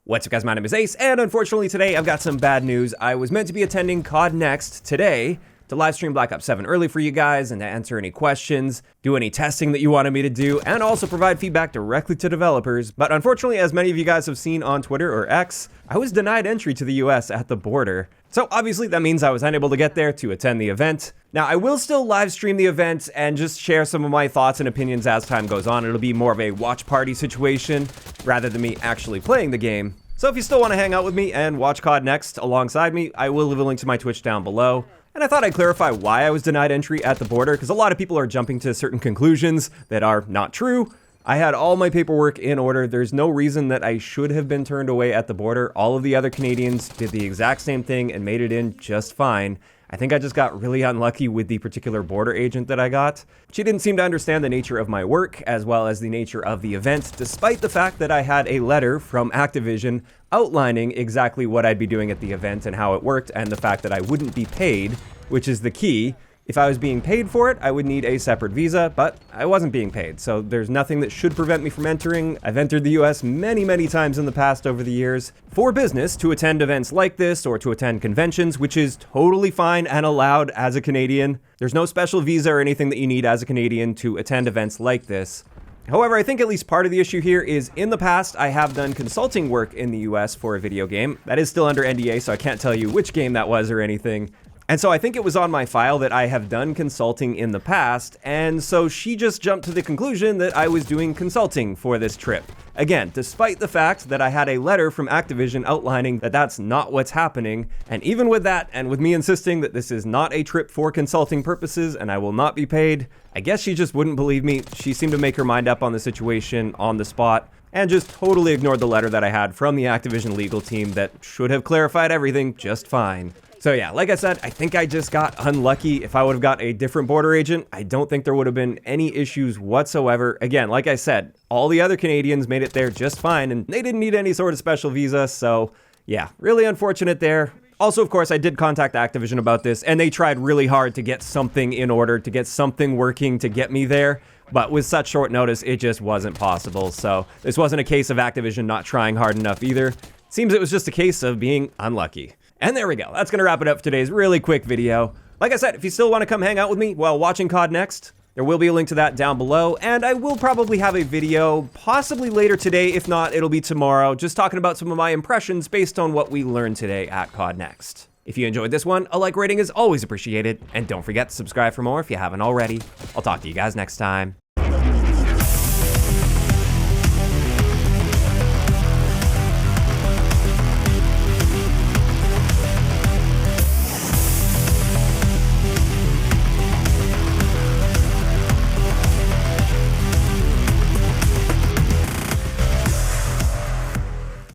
What's up guys, my name is Ace, and unfortunately today I've got some bad news. I was meant to be attending CoD NEXT today to live stream Black Ops 7 early for you guys and to answer any questions, do any testing that you wanted me to do, and also provide feedback directly to developers. But unfortunately, as many of you guys have seen on Twitter or X, I was denied entry to the US at the border. So obviously that means I was unable to get there to attend the event. Now I will still live stream the event and just share some of my thoughts and opinions as time goes on. It'll be more of a watch party situation rather than me actually playing the game. So if you still want to hang out with me and watch CoD NEXT alongside me, I will leave a link to my Twitch down below. And I thought I'd clarify why I was denied entry at the border, because a lot of people are jumping to certain conclusions that are not true. I had all my paperwork in order. There's no reason that I should have been turned away at the border. All of the other Canadians did the exact same thing and made it in just fine. I think I just got really unlucky with the particular border agent that I got. She didn't seem to understand the nature of my work as well as the nature of the event, despite the fact that I had a letter from Activision outlining exactly what I'd be doing at the event and how it worked, and the fact that I wouldn't be paid, which is the key. If I was being paid for it, I would need a separate visa, but I wasn't being paid, so there's nothing that should prevent me from entering. I've entered the US many times in the past over the years for business, to attend events like this or to attend conventions, which is totally fine and allowed as a Canadian. There's no special visa or anything that you need as a Canadian to attend events like this. However, I think at least part of the issue here is in the past, I have done consulting work in the US for a video game. That is still under NDA, so I can't tell you which game that was or anything. And so I think it was on my file that I have done consulting in the past, and so she just jumped to the conclusion that I was doing consulting for this trip. Again, despite the fact that I had a letter from Activision outlining that that's not what's happening, and even with that, and with me insisting that this is not a trip for consulting purposes and I will not be paid, I guess she just wouldn't believe me. She seemed to make her mind up on the situation on the spot, and just totally ignored the letter that I had from the Activision legal team that should have clarified everything just fine. So yeah, like I said, I think I just got unlucky. If I would have got a different border agent, I don't think there would have been any issues whatsoever. Again, like I said, all the other Canadians made it there just fine, and they didn't need any sort of special visa, so yeah, really unfortunate there. Also, of course, I did contact Activision about this, and they tried really hard to get something in order, to get something working to get me there. But with such short notice, it just wasn't possible. So this wasn't a case of Activision not trying hard enough either. Seems it was just a case of being unlucky. And there we go. That's going to wrap it up for today's really quick video. Like I said, if you still want to come hang out with me while watching CoD NEXT, there will be a link to that down below, and I will probably have a video possibly later today. If not, it'll be tomorrow, just talking about some of my impressions based on what we learned today at CoD NEXT. If you enjoyed this one, a like rating is always appreciated, and don't forget to subscribe for more if you haven't already. I'll talk to you guys next time.